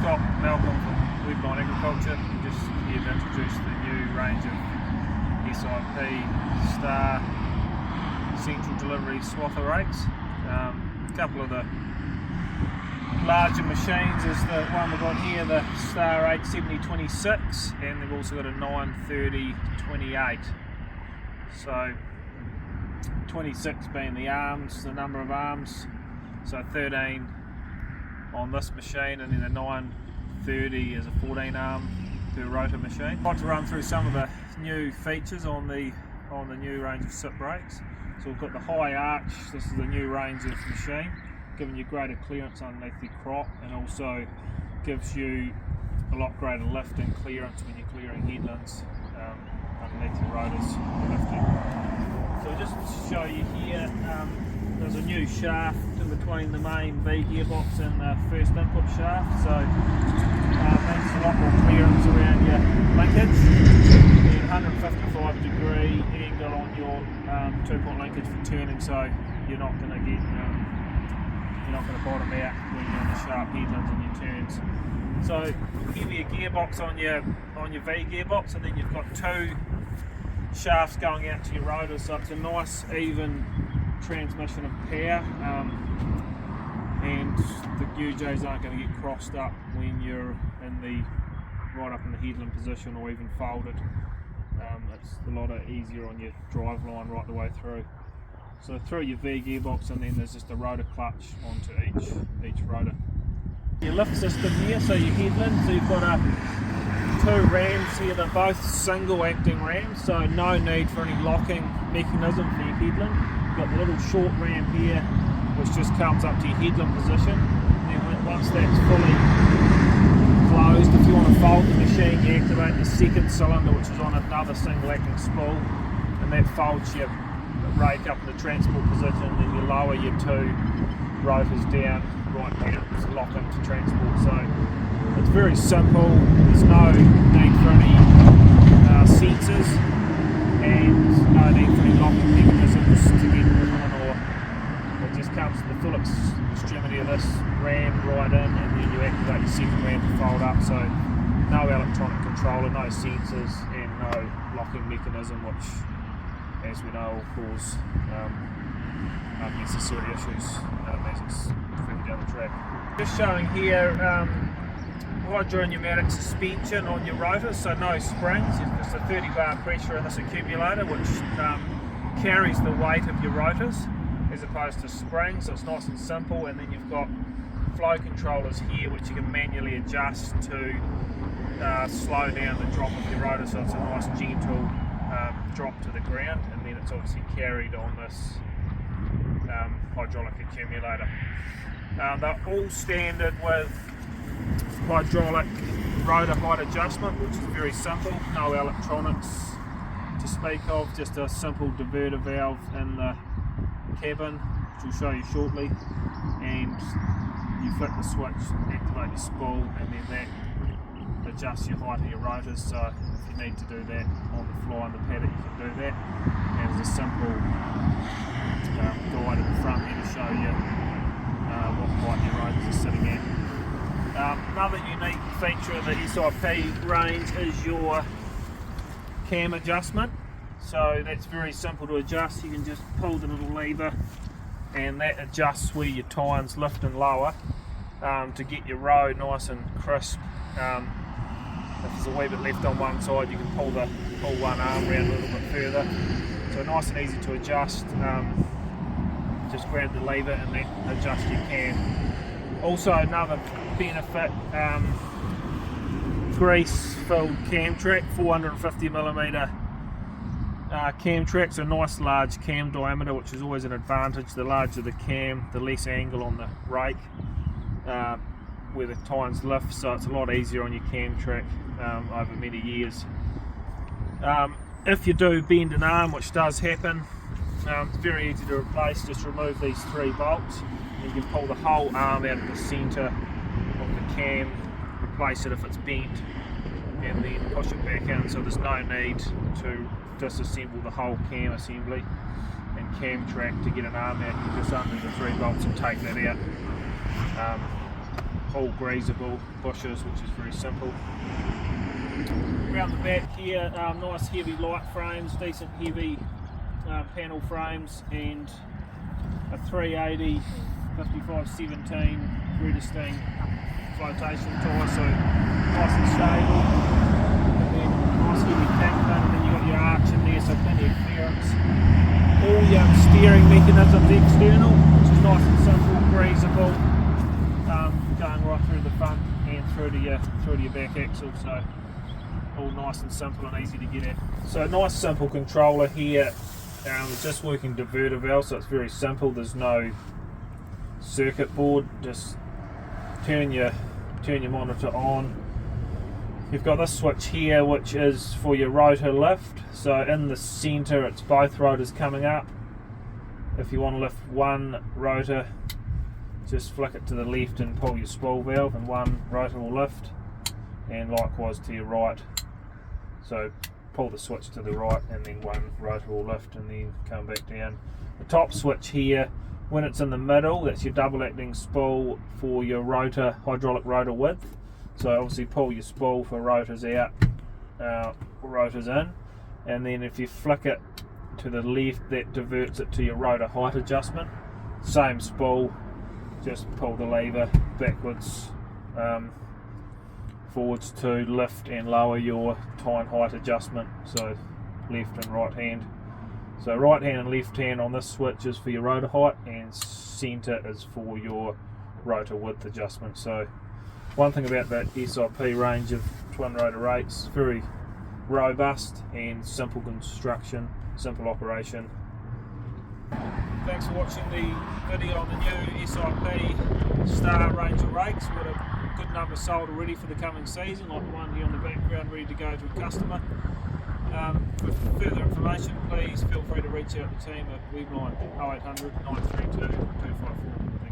Scott Malcolm from Webline Agriculture. I'm just here to introduce the new range of SIP Star Central Delivery swather rakes. A couple of the larger machines is the one we've got here, the Star R870 26, and they've also got a 930 28. So 26 being the arms, the number of arms, so 13 on this machine, and then the 930 is a 14 arm per rotor machine. I'd like to run through some of the new features on the new range of SIP brakes. So we've got the high arch. This is the new range of machine, giving you greater clearance underneath the crop, and also gives you a lot greater lift and clearance when you're clearing headlands underneath your rotors lifting. So just to show you here, there's a new shaft in between the main V gearbox and the first input shaft, so makes a lot more clearance around your linkage. And 155 degree angle on your 2-point linkage for turning, so you're not going to get you're not going to bottom out when you're on the sharp headlands and your turns. So heavier gearbox on your V gearbox, and then you've got two shafts going out to your rotors, so it's a nice even transmission of power, and the UJs aren't going to get crossed up when you're right up in the headland position or even folded. It's a lot easier on your drive line right the way through. So through your V gearbox, and then there's just a rotor clutch onto each rotor. Your lift system here, so your headland, so you've got two rams here, they're both single acting rams, so no need for any locking mechanism for your headland. You've got the little short ram here which just comes up to your headland position, and then once that's fully closed, if you want to fold the machine, you activate the second cylinder, which is on another single acting spool, and that folds your rake up in the transport position, and then you lower your two rotors down right down to lock into transport. So it's very simple, there's no need for any sensors, and no need for any locking mechanisms to get it on, or it just comes to the full extremity of this ram right in, and then you activate your second ram to fold up. So no electronic controller, no sensors, and no locking mechanism, which, as we know, will cause unnecessary issues as it's further down the track. Just showing here hydropneumatic suspension on your rotors, so no springs, it's just a 30 bar pressure in this accumulator, which carries the weight of your rotors as opposed to springs, so it's nice and simple. And then you've got flow controllers here which you can manually adjust to slow down the drop of your rotor, so it's a nice gentle drop to the ground, and then it's obviously carried on this hydraulic accumulator. They're all standard with hydraulic rotor height adjustment, which is very simple, no electronics to speak of, just a simple diverter valve in the cabin, which we'll show you shortly, and you flick the switch, activate your spool, and then that adjusts your height of your rotors. So if you need to do that on the fly in the paddock, you can do that. And there's a simple guide at the front here to show you what height your rotors are sitting at. Another unique feature of the SIP range is your cam adjustment. So that's very simple to adjust. You can just pull the little lever, and that adjusts where your tines lift and lower to get your road nice and crisp. If there's a wee bit left on one side, you can pull one arm around a little bit further. So nice and easy to adjust. Just grab the lever and then adjust your cam. Also another benefit, grease-filled cam track, 450mm cam track, so nice large cam diameter, which is always an advantage. The larger the cam, the less angle on the rake where the tines lift, so it's a lot easier on your cam track over many years. If you do bend an arm, which does happen, it's very easy to replace. Just remove these 3 bolts, and you can pull the whole arm out of the centre of the cam, replace it if it's bent, and then push it back in, so there's no need to disassemble the whole cam assembly and cam track to get an arm out. You just undo the 3 bolts and take that out. all greasable bushes, which is very simple. Around the back here, nice heavy light frames, decent heavy panel frames, and a 380 5517 Redestein flotation tyre, so nice and stable. And then nice heavy tank pin, and then you've got your arch in there, so plenty of clearance. All your steering mechanisms external, which is nice and simple, greasable, going right through the front and through to your back axle, so all nice and simple and easy to get at. So nice simple controller here. It's just working diverter valve, so it's very simple. There's no circuit board. Just turn your monitor on. You've got this switch here, which is for your rotor lift. So in the centre, it's both rotors coming up. If you want to lift one rotor, just flick it to the left and pull your spool valve, and one rotor will lift. And likewise to your right. So pull the switch to the right, and then one rotor will lift and then come back down. The top switch here, when it's in the middle, that's your double acting spool for your rotor, hydraulic rotor width. So obviously pull your spool for rotors out, rotors in, and then if you flick it to the left, that diverts it to your rotor height adjustment. Same spool, just pull the lever backwards, forwards to lift and lower your tine height adjustment, so left and right hand. So right hand and left hand on this switch is for your rotor height, and centre is for your rotor width adjustment. So one thing about the SIP range of twin rotor rates, very robust and simple construction, simple operation. Thanks for watching the video on the new SIP Star range of rakes. We've got a good number sold already for the coming season, like the one here in the background ready to go to a customer. For further information, please feel free to reach out to the team at Webline 0800 932 254.